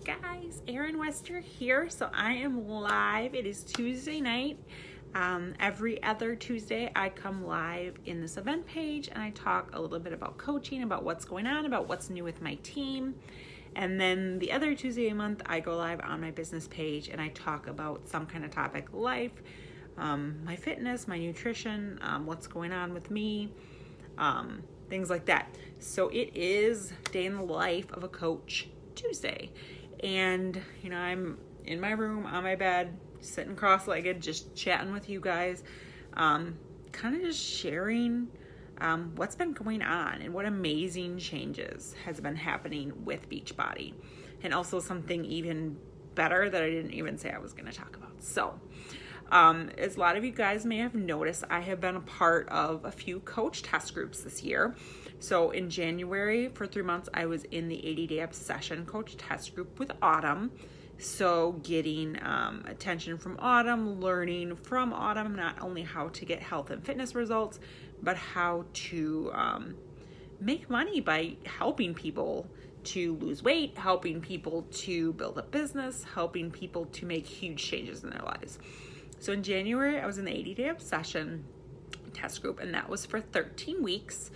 guys, Erin Wester here. So I am live. It is Tuesday night. Every other Tuesday I come live in this event page and I talk a little bit about coaching, about what's going on, about what's new with my team. And then the other Tuesday a month I go live on my business page and I talk about some kind of topic, life, my fitness, my nutrition, what's going on with me, things like that. So it is day in the life of a coach Tuesday. And, I'm in my room, on my bed, sitting cross-legged, just chatting with you guys, kind of just sharing what's been going on and what amazing changes has been happening with Beachbody. And also something even better that I didn't even say I was going to talk about. So, as a lot of you guys may have noticed, I have been a part of a few coach test groups this year. So in January, for 3 months, I was in the 80-day obsession coach test group with Autumn. So getting attention from Autumn, learning from Autumn, not only how to get health and fitness results, but how to make money by helping people to lose weight, helping people to build a business, helping people to make huge changes in their lives. So in January, I was in the 80-day obsession test group, and that was for 13 weeks.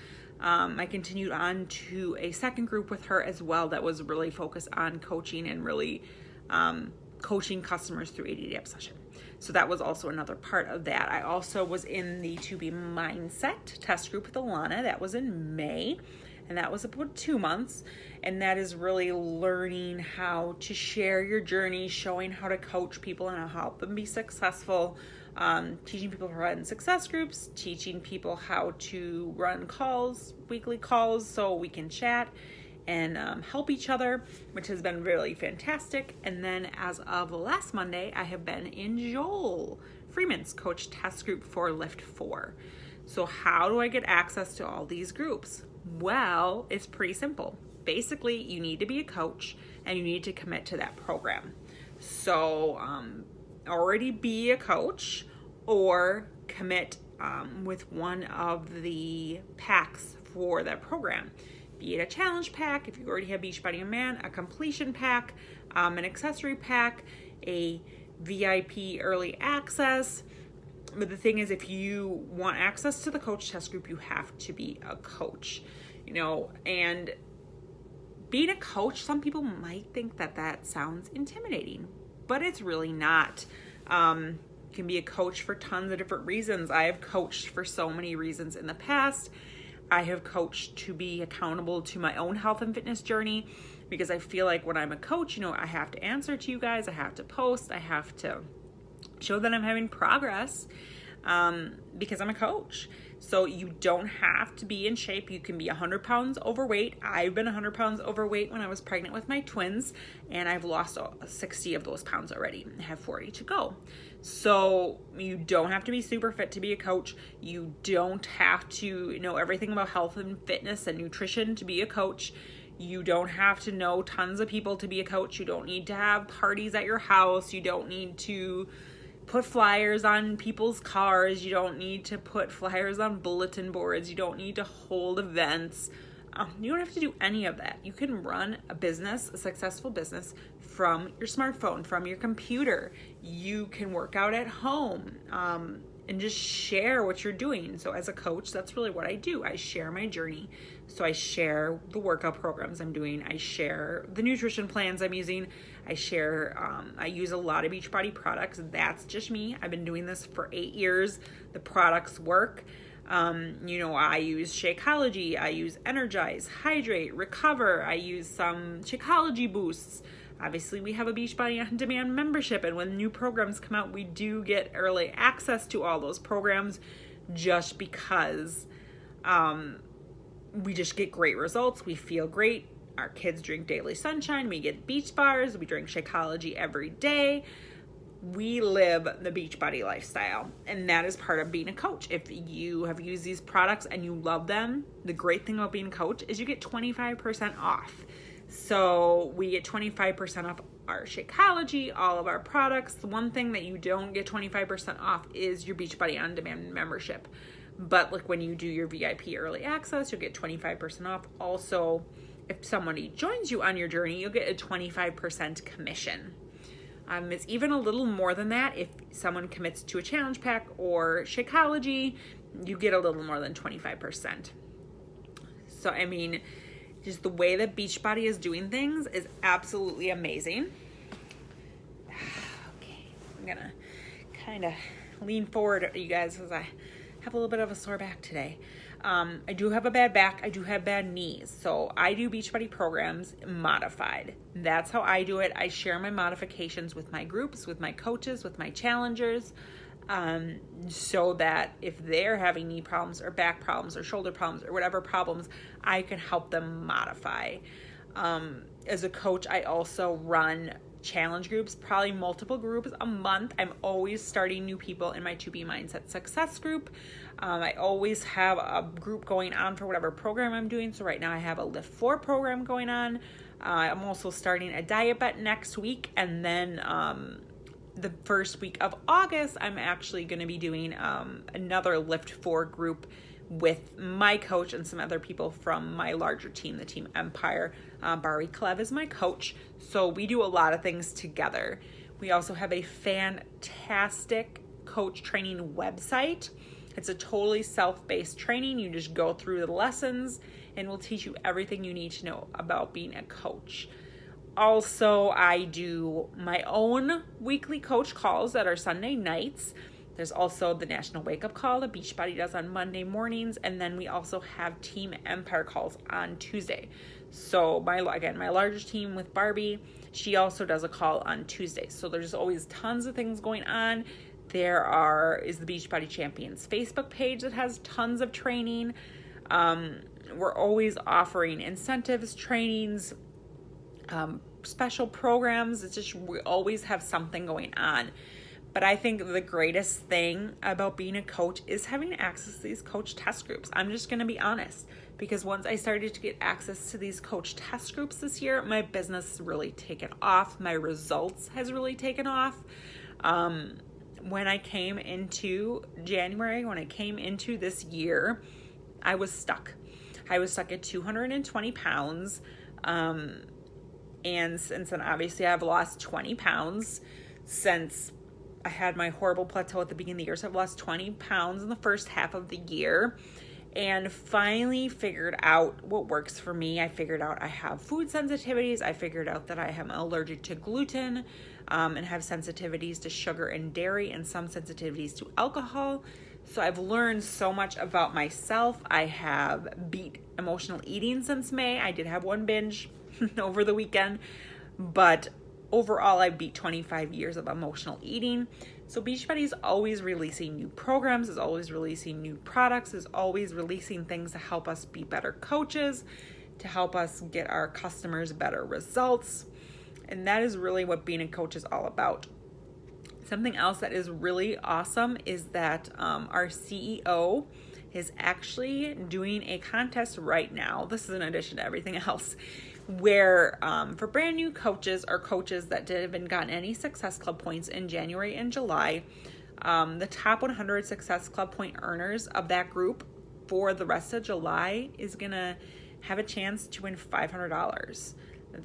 I continued on to a second group with her as well that was really focused on coaching and really coaching customers through 80-day obsession. So that was also another part of that. I also was in the To Be Mindset test group with Alana. That was in May, and that was about 2 months. And that is really learning how to share your journey, showing how to coach people and how to help them be successful, teaching people how to run success groups, teaching people how to run calls, weekly calls, so we can chat and help each other, which has been really fantastic. And then as of last Monday, I have been in Joel Freeman's coach test group for Lift 4. So how do I get access to all these groups? Well, it's pretty simple. Basically, you need to be a coach and you need to commit to that program. So already be a coach or commit with one of the packs for that program. Be it a challenge pack, if you already have Beachbody Man, a completion pack, an accessory pack, a VIP early access. But the thing is, if you want access to the coach test group, you have to be a coach, and being a coach, some people might think that sounds intimidating, but it's really not. You can be a coach for tons of different reasons. I have coached for so many reasons in the past. I have coached to be accountable to my own health and fitness journey because I feel like when I'm a coach, I have to answer to you guys. I have to post. I have to show that I'm having progress because I'm a coach. So you don't have to be in shape. You can be 100 pounds overweight. I've been 100 pounds overweight when I was pregnant with my twins, and I've lost 60 of those pounds already. I have 40 to go. So you don't have to be super fit to be a coach. You don't have to know everything about health and fitness and nutrition to be a coach. You don't have to know tons of people to be a coach. You don't need to have parties at your house. You don't need to put flyers on people's cars. You don't need to put flyers on bulletin boards. You don't need to hold events. You don't have to do any of that. You can run a business, a successful business, from your smartphone, from your computer. You can work out at home and just share what you're doing. So as a coach, that's really what I do. I share my journey. So I share the workout programs I'm doing. I share the nutrition plans I'm using. I use a lot of Beachbody products. That's just me. I've been doing this for 8 years. The products work. I use Shakeology. I use Energize, Hydrate, Recover. I use some Shakeology boosts. Obviously, we have a Beachbody On Demand membership, and when new programs come out, we do get early access to all those programs just because we just get great results. We feel great. Our kids drink Daily Sunshine. We get beach bars. We drink Shakeology every day. We live the Beachbody lifestyle, and that is part of being a coach. If you have used these products and you love them, the great thing about being a coach is you get 25% off. So we get 25% off our Shakeology, all of our products. The one thing that you don't get 25% off is your Beachbody On Demand membership. But like when you do your VIP early access, you'll get 25% off. Also, if somebody joins you on your journey, you'll get a 25% commission. It's even a little more than that. If someone commits to a challenge pack or Shakeology, you get a little more than 25%. So, I mean, just the way that Beachbody is doing things is absolutely amazing. Okay, I'm gonna kind of lean forward, you guys, because I have a little bit of a sore back today. I do have a bad back. I do have bad knees. So I do Beachbody programs modified. That's how I do it. I share my modifications with my groups, with my coaches, with my challengers, so that if they're having knee problems or back problems or shoulder problems or whatever problems, I can help them modify. As a coach, I also run challenge groups, probably multiple groups a month. I'm always starting new people in my To Be Mindset Success group. I always have a group going on for whatever program I'm doing. So right now I have a Lift 4 program going on. I'm also starting a diet bet next week. And then the first week of August, I'm actually going to be doing another Lift 4 group with my coach and some other people from my larger team, the Team Empire. Bari Klev is my coach. So we do a lot of things together. We also have a fantastic coach training website. It's a totally self-paced training. You just go through the lessons and we'll teach you everything you need to know about being a coach. Also, I do my own weekly coach calls that are Sunday nights. There's also the National Wake Up Call that Beachbody does on Monday mornings. And then we also have Team Empire calls on Tuesday. So my largest team with Barbie, she also does a call on Tuesday. So there's always tons of things going on. There is the Beachbody Champions Facebook page that has tons of training. We're always offering incentives, trainings, special programs. It's just, we always have something going on. But I think the greatest thing about being a coach is having access to these coach test groups. I'm just going to be honest, because once I started to get access to these coach test groups this year, my business has really taken off. My results has really taken off. When I came into January, when I came into this year, I was stuck. I was stuck at 220 pounds. And since then, obviously, I've lost 20 pounds since I had my horrible plateau at the beginning of the year. So I've lost 20 pounds in the first half of the year and finally figured out what works for me. I figured out I have food sensitivities. I figured out that I am allergic to gluten and have sensitivities to sugar and dairy and some sensitivities to alcohol. So I've learned so much about myself. I have beat emotional eating since May. I did have one binge over the weekend, but overall, I beat 25 years of emotional eating. So Beachbody is always releasing new programs, is always releasing new products, is always releasing things to help us be better coaches, to help us get our customers better results. And that is really what being a coach is all about. Something else that is really awesome is that our CEO is actually doing a contest right now. This is in addition to everything else, where for brand new coaches or coaches that haven't gotten any Success Club points in January and July, the top 100 Success Club point earners of that group for the rest of July is going to have a chance to win $500.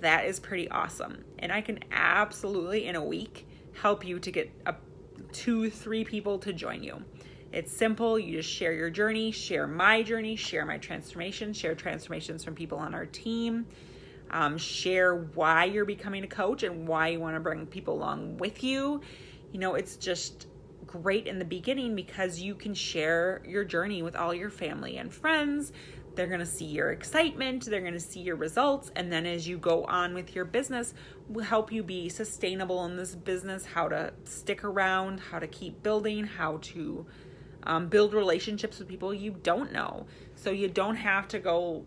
That is pretty awesome. And I can absolutely, in a week, help you to get 2-3 people to join you. It's simple. You just share your journey, share my transformation, share transformations from people on our team. Share why you're becoming a coach and why you want to bring people along with you. You know, it's just great in the beginning because you can share your journey with all your family and friends. They're going to see your excitement. They're going to see your results. And then as you go on with your business, we'll help you be sustainable in this business, how to stick around, how to keep building, how to build relationships with people you don't know. So you don't have to go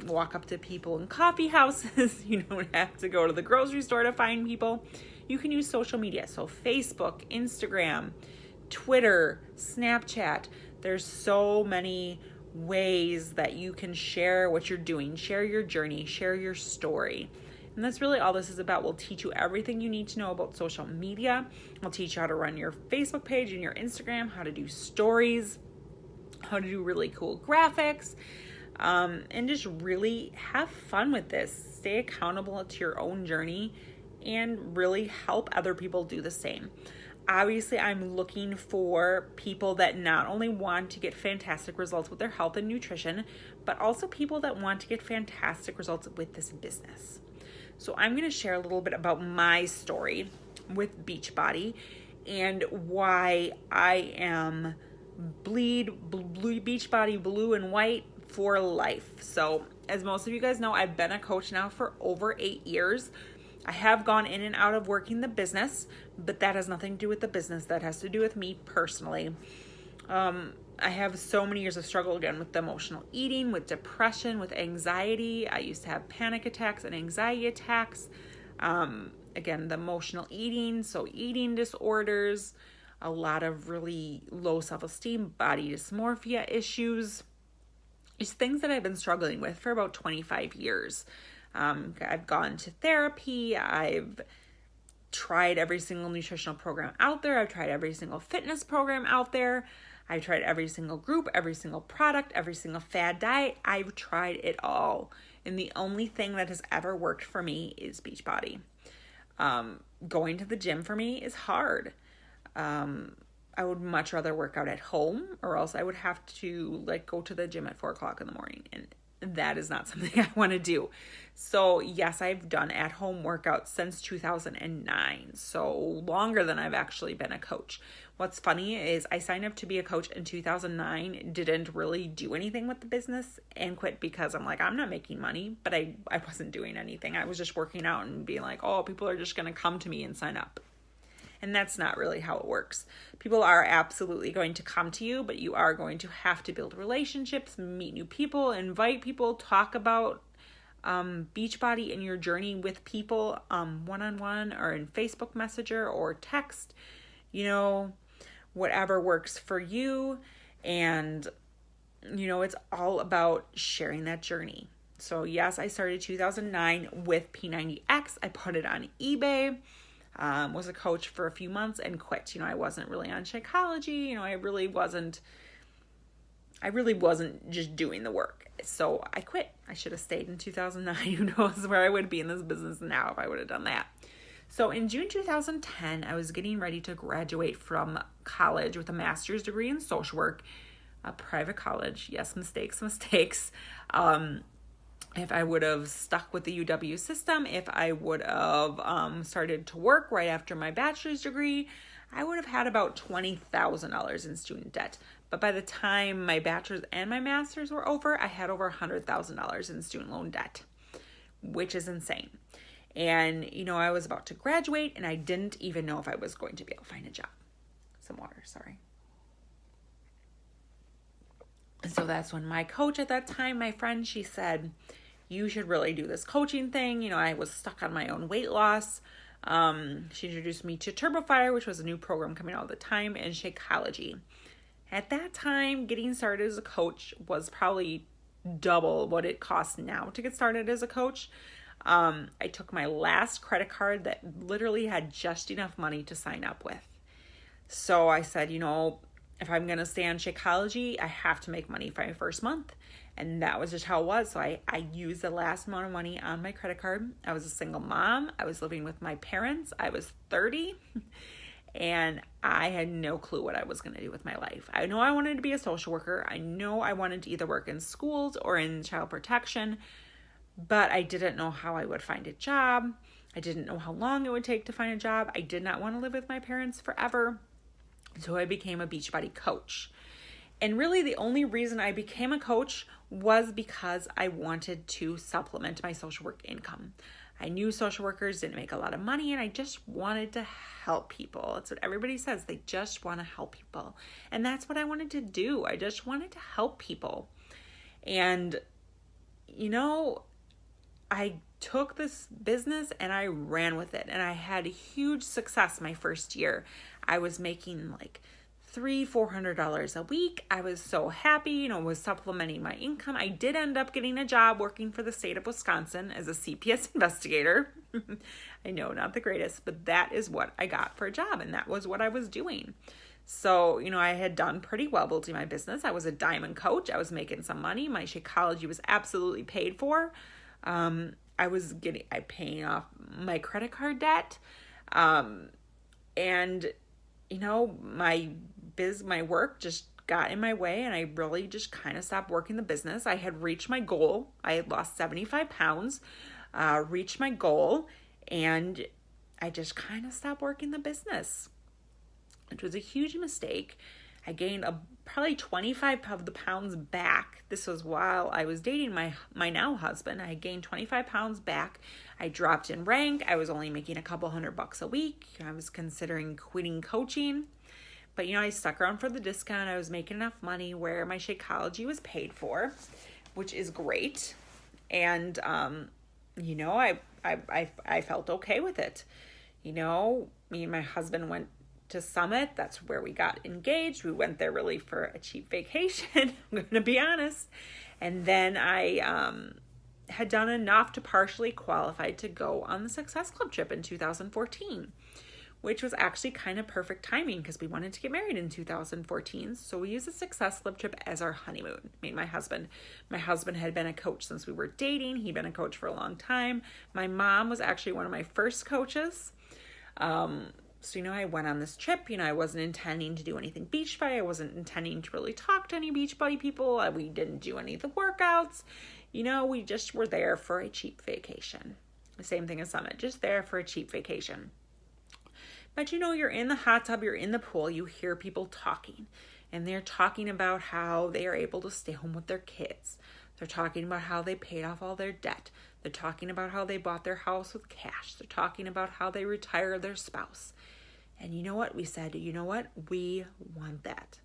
walk up to people in coffee houses. You don't have to go to the grocery store to find people. You can use social media. So Facebook, Instagram, Twitter, Snapchat. There's so many ways that you can share what you're doing, share your journey, share your story. And that's really all this is about. We'll teach you everything you need to know about social media. We'll teach you how to run your Facebook page and your Instagram, how to do stories, how to do really cool graphics. and just really have fun with this. Stay accountable to your own journey and really help other people do the same. Obviously, I'm looking for people that not only want to get fantastic results with their health and nutrition, but also people that want to get fantastic results with this business. So I'm going to share a little bit about my story with Beachbody and why I am Beachbody blue and white for life. So as most of you guys know, I've been a coach now for over 8 years. I have gone in and out of working the business, but that has nothing to do with the business. That has to do with me personally. I have so many years of struggle again with emotional eating, with depression, with anxiety. I used to have panic attacks and anxiety attacks. Again, the emotional eating, so eating disorders, a lot of really low self-esteem, body dysmorphia issues. It's things that I've been struggling with for about 25 years. I've gone to therapy. I've tried every single nutritional program out there. I've tried every single fitness program out there. I've tried every single group, every single product, every single fad diet. I've tried it all. And the only thing that has ever worked for me is Beachbody. Going to the gym for me is hard. I would much rather work out at home, or else I would have to go to the gym at 4:00 in the morning. And that is not something I want to do. So yes, I've done at-home workouts since 2009. So longer than I've actually been a coach. What's funny is I signed up to be a coach in 2009, didn't really do anything with the business, and quit because I'm like, I'm not making money, but I wasn't doing anything. I was just working out and being like, oh, people are just going to come to me and sign up. And that's not really how it works. People are absolutely going to come to you, but you are going to have to build relationships, meet new people, invite people, talk about Beachbody and your journey with people one-on-one or in Facebook Messenger or text, whatever works for you. And, it's all about sharing that journey. So yes, I started 2009 with P90X. I put it on eBay. Was a coach for a few months and quit. I wasn't really on Shakeology. I really wasn't just doing the work. So I quit. I should have stayed in 2009. Who knows where I would be in this business now if I would have done that. So in June 2010, I was getting ready to graduate from college with a master's degree in social work, a private college. Yes, mistakes. If I would have stuck with the UW system, if I would have started to work right after my bachelor's degree, I would have had about $20,000 in student debt. But by the time my bachelor's and my master's were over, I had over $100,000 in student loan debt, which is insane. And, I was about to graduate and I didn't even know if I was going to be able to find a job. Some water, sorry. So that's when my coach at that time, my friend, she said, you should really do this coaching thing. I was stuck on my own weight loss. She introduced me to TurboFire, which was a new program coming out at the time, and Shakeology. At that time, getting started as a coach was probably double what it costs now to get started as a coach. I took my last credit card that literally had just enough money to sign up with. So I said, if I'm going to stay on Shakeology, I have to make money for my first month. And that was just how it was. So I used the last amount of money on my credit card. I was a single mom. I was living with my parents. I was 30 and I had no clue what I was going to do with my life. I know I wanted to be a social worker. I know I wanted to either work in schools or in child protection, but I didn't know how I would find a job. I didn't know how long it would take to find a job. I did not want to live with my parents forever. So I became a Beachbody coach. And really the only reason I became a coach was because I wanted to supplement my social work income. I knew social workers didn't make a lot of money and I just wanted to help people. That's what everybody says. They just want to help people. And that's what I wanted to do. I just wanted to help people. And, I took this business and I ran with it. And I had huge success my first year. I was making $300-400 a week. I was so happy, was supplementing my income. I did end up getting a job working for the state of Wisconsin as a CPS investigator. I know, not the greatest, but that is what I got for a job, and that was what I was doing. So, I had done pretty well building my business. I was a diamond coach. I was making some money. My Shakeology was absolutely paid for. I was paying off my credit card debt. And, my work just got in my way, and I really just kind of stopped working the business. I had reached my goal. I had lost 75 pounds, reached my goal, and I just kind of stopped working the business, which was a huge mistake. I gained probably 25 of the pounds back. This was while I was dating my now husband. I gained 25 pounds back. I dropped in rank. I was only making a couple $100 a week. I was considering quitting coaching. But, I stuck around for the discount. I was making enough money where my Shakeology was paid for, which is great. And, I felt okay with it. Me and my husband went to Summit. That's where we got engaged. We went there really for a cheap vacation. I'm going to be honest. And then I had done enough to partially qualify to go on the Success Club trip in 2014, which was actually kind of perfect timing because we wanted to get married in 2014. So we used the Success Club trip as our honeymoon. Me and my husband. My husband had been a coach since we were dating. He'd been a coach for a long time. My mom was actually one of my first coaches. So, I went on this trip. I wasn't intending to do anything Beachbody. I wasn't intending to really talk to any Beachbody people. We didn't do any of the workouts. We just were there for a cheap vacation. The same thing as Summit, just there for a cheap vacation. But, you're in the hot tub, you're in the pool, you hear people talking. And they're talking about how they are able to stay home with their kids. They're talking about how they paid off all their debt. They're talking about how they bought their house with cash. They're talking about how they retired their spouse. And you know what? We said, we want that.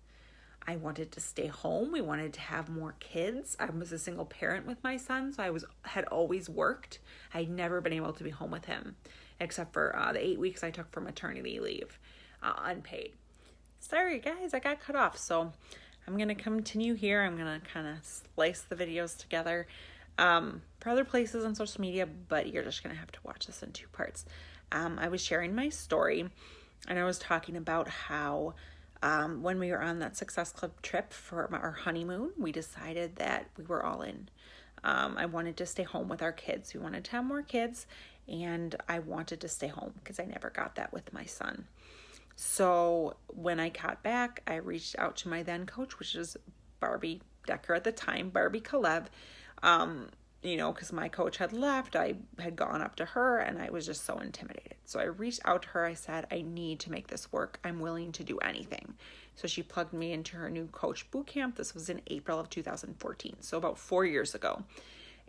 I wanted to stay home. We wanted to have more kids. I was a single parent with my son, so had always worked. I'd never been able to be home with him, except for the 8 weeks I took for maternity leave, unpaid. Sorry, guys, I got cut off. So I'm going to continue here. I'm going to kind of slice the videos together for other places on social media, but you're just going to have to watch this in two parts. I was sharing my story, and I was talking about how when we were on that Success Club trip for our honeymoon, we decided that we were all in. I wanted to stay home with our kids. We wanted to have more kids, and I wanted to stay home because I never got that with my son. So when I got back, I reached out to my then coach, which was Barbie Decker at the time, Barbie Kalev, because my coach had left. I had gone up to her, and I was just so intimidated. So I reached out to her. I said, I need to make this work. I'm willing to do anything. So she plugged me into her new coach boot camp. This was in April of 2014, so about 4 years ago.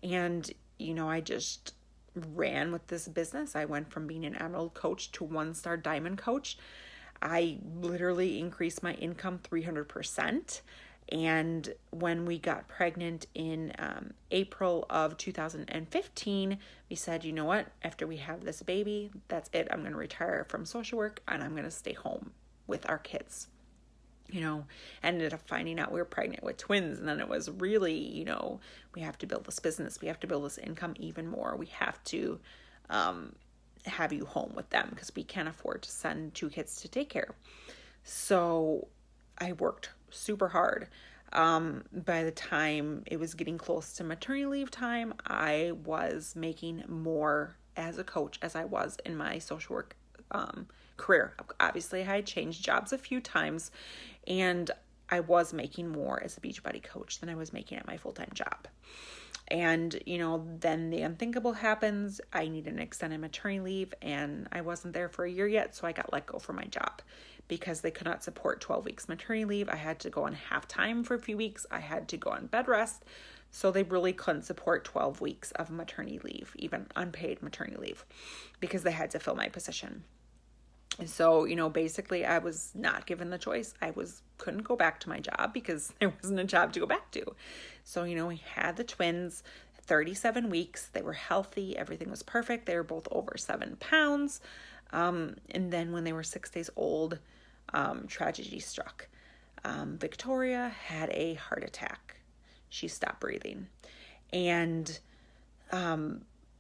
And, I just ran with this business. I went from being an Emerald coach to 1-star Diamond coach. I literally increased my income 300%. And when we got pregnant in April of 2015, we said, you know what? After we have this baby, that's it. I'm going to retire from social work, and I'm going to stay home with our kids. Ended up finding out we were pregnant with twins. And then it was really, we have to build this business. We have to build this income even more. We have to have you home with them because we can't afford to send 2 kids to daycare. So I worked super hard. By the time it was getting close to maternity leave time, I was making more as a coach as I was in my social work career. Obviously, I had changed jobs a few times, and I was making more as a Beachbody coach than I was making at my full-time job. And, then the unthinkable happens. I need an extended maternity leave, and I wasn't there for a year yet, so I got let go from my job because they could not support 12 weeks maternity leave. I had to go on half-time for a few weeks. I had to go on bed rest, so they really couldn't support 12 weeks of maternity leave, even unpaid maternity leave, because they had to fill my position. And so, basically I was not given the choice. I couldn't go back to my job because there wasn't a job to go back to. So, we had the twins, 37 weeks. They were healthy. Everything was perfect. They were both over 7 pounds. And then when they were 6 days old, tragedy struck. Victoria had a heart attack. She stopped breathing. And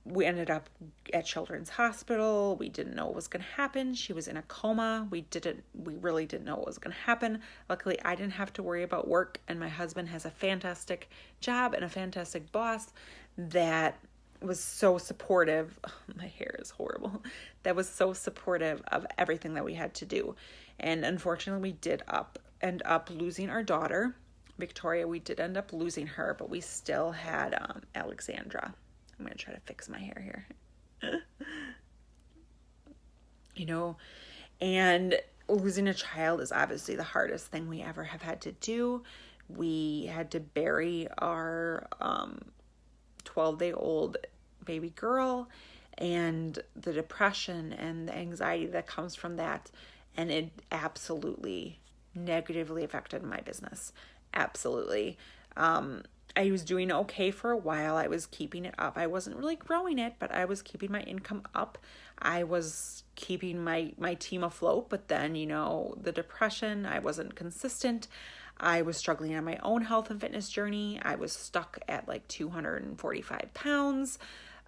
we ended up at Children's Hospital. We didn't know what was going to happen. She was in a coma. We really didn't know what was going to happen. Luckily, I didn't have to worry about work, and my husband has a fantastic job and a fantastic boss that was so supportive. Oh, my hair is horrible. That was so supportive of everything that we had to do. And unfortunately, we did end up losing our daughter, Victoria. We did end up losing her, but we still had Alexandra. I'm going to try to fix my hair here. And losing a child is obviously the hardest thing we ever have had to do. We had to bury our 12-day-old baby girl, and the depression and the anxiety that comes from that. And it absolutely negatively affected my business. Absolutely. I was doing okay for a while. I was keeping it up. I wasn't really growing it, but I was keeping my income up. I was keeping my team afloat, but then, the depression, I wasn't consistent. I was struggling on my own health and fitness journey. I was stuck at like 245 pounds.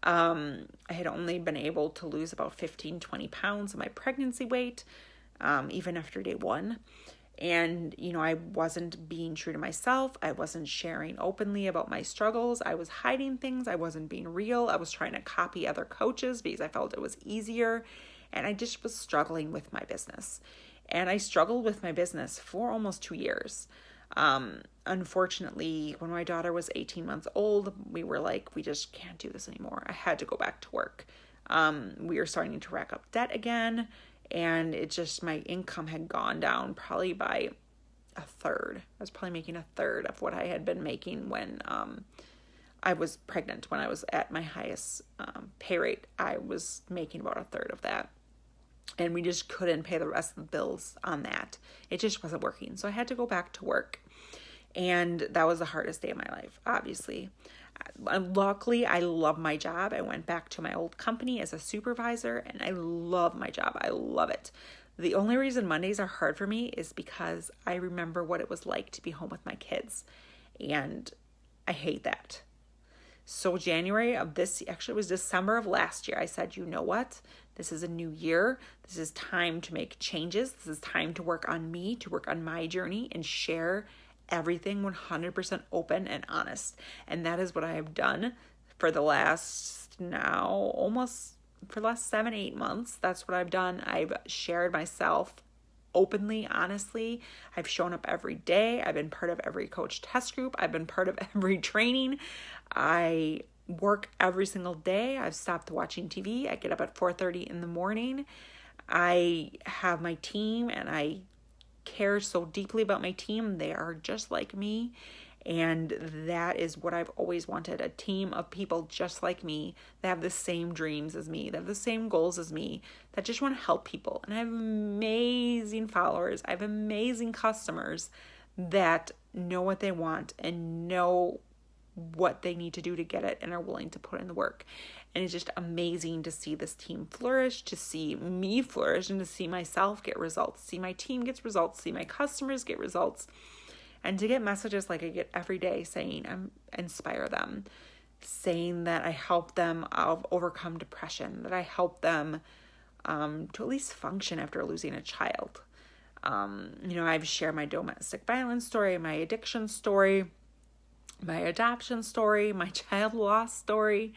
I had only been able to lose about 15, 20 pounds of my pregnancy weight, even after day 1. And, I wasn't being true to myself. I wasn't sharing openly about my struggles. I was hiding things. I wasn't being real. I was trying to copy other coaches because I felt it was easier. And I just was struggling with my business. And I struggled with my business for almost 2 years. Unfortunately, when my daughter was 18 months old, we were like, we just can't do this anymore. I had to go back to work. We were starting to rack up debt again. And it just, my income had gone down probably by a third. I was probably making a third of what I had been making when I was pregnant. When I was at my highest pay rate, I was making about a third of that. And we just couldn't pay the rest of the bills on that. It just wasn't working. So I had to go back to work. And that was the hardest day of my life, obviously. Luckily, I love my job. I went back to my old company as a supervisor, and I love my job. I love it. The only reason Mondays are hard for me is because I remember what it was like to be home with my kids, and I hate that. So January of actually it was December of last year, I said, you know what? This is a new year. This is time to make changes. This is time to work on me, to work on my journey, and share everything 100% open and honest. And that is what I have done for the last 7-8 months. That's what I've done. I've shared myself openly, honestly. I've shown up every day. I've been part of every coach test group. I've been part of every training. I work every single day. I've stopped watching TV. I get up at 4:30 in the morning. I have my team, and I care so deeply about my team. They are just like me, and that is what I've always wanted, a team of people just like me that have the same dreams as me, that have the same goals as me, that just want to help people. And I have amazing followers. I have amazing customers that know what they want and know what they need to do to get it and are willing to put in the work. And it's just amazing to see this team flourish, to see me flourish, and to see myself get results, see my team get results, see my customers get results, and to get messages like I get every day saying I inspire them, saying that I help them overcome depression, that I help them to at least function after losing a child. I've shared my domestic violence story, my addiction story, my adoption story, my child loss story,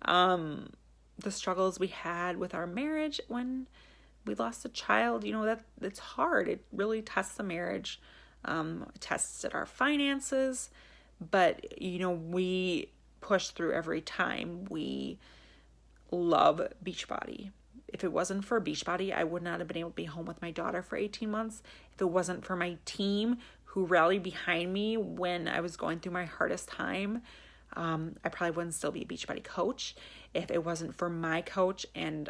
the struggles we had with our marriage when we lost a child. It's hard. It really tests the marriage, tests at our finances, but we push through every time. We love Beachbody. If it wasn't for Beachbody, I would not have been able to be home with my daughter for 18 months. If it wasn't for my team who rallied behind me when I was going through my hardest time, I probably wouldn't still be a Beachbody coach. If it wasn't for my coach and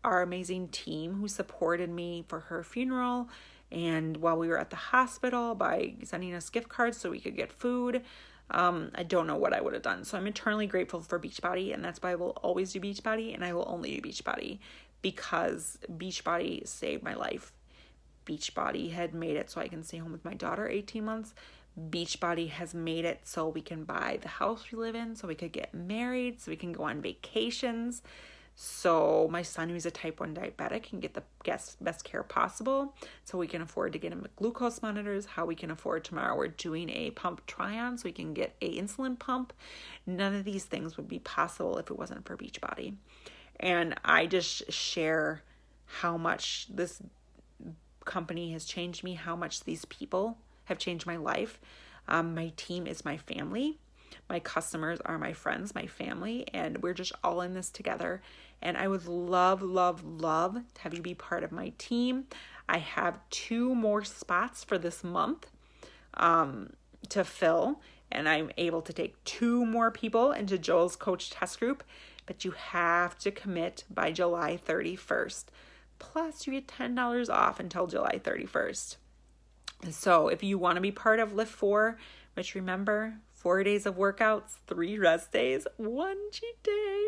our amazing team who supported me for her funeral and while we were at the hospital by sending us gift cards so we could get food, I don't know what I would have done. So I'm eternally grateful for Beachbody, and that's why I will always do Beachbody, and I will only do Beachbody because Beachbody saved my life. Beachbody had made it so I can stay home with my daughter 18 months, Beachbody has made it so we can buy the house we live in, so we could get married, so we can go on vacations, so my son, who's a type 1 diabetic, can get the best care possible, so we can afford to get him glucose monitors, how we can afford tomorrow we're doing a pump try-on so we can get a insulin pump. None of these things would be possible if it wasn't for Beachbody. And I just share how much this company has changed me, how much these people have changed my life. My team is my family. My customers are my friends, my family, and we're just all in this together. And I would love, love, love to have you be part of my team. I have 2 more spots for this month to fill, and I'm able to take 2 more people into Joel's coach test group, but you have to commit by July 31st. Plus, you get $10 off until July 31st. So if you want to be part of Lift 4, which remember, 4 days of workouts, 3 rest days, 1 cheat day,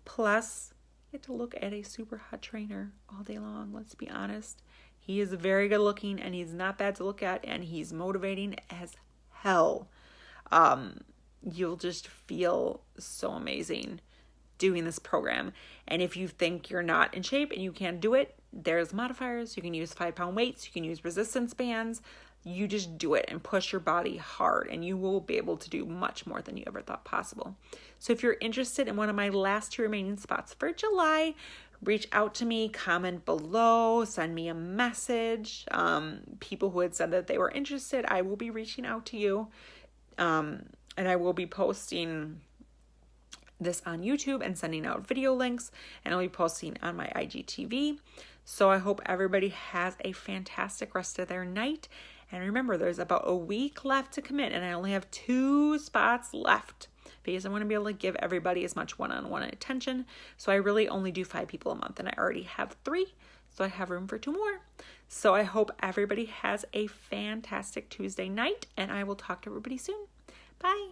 plus you get to look at a super hot trainer all day long. Let's be honest. He is very good looking and he's not bad to look at and he's motivating as hell. You'll just feel so amazing doing this program. And if you think you're not in shape and you can't do it, there's modifiers. You can use 5-pound weights. You can use resistance bands. You just do it and push your body hard and you will be able to do much more than you ever thought possible. So if you're interested in one of my last 2 remaining spots for July, reach out to me, comment below, send me a message. People who had said that they were interested, I will be reaching out to you. And I will be posting this on YouTube and sending out video links, and I'll be posting on my IGTV. So I hope everybody has a fantastic rest of their night. And remember, there's about a week left to commit, and I only have 2 spots left because I want to be able to give everybody as much one-on-one attention. So I really only do 5 people a month, and I already have 3, so I have room for 2 more. So I hope everybody has a fantastic Tuesday night, and I will talk to everybody soon. Bye.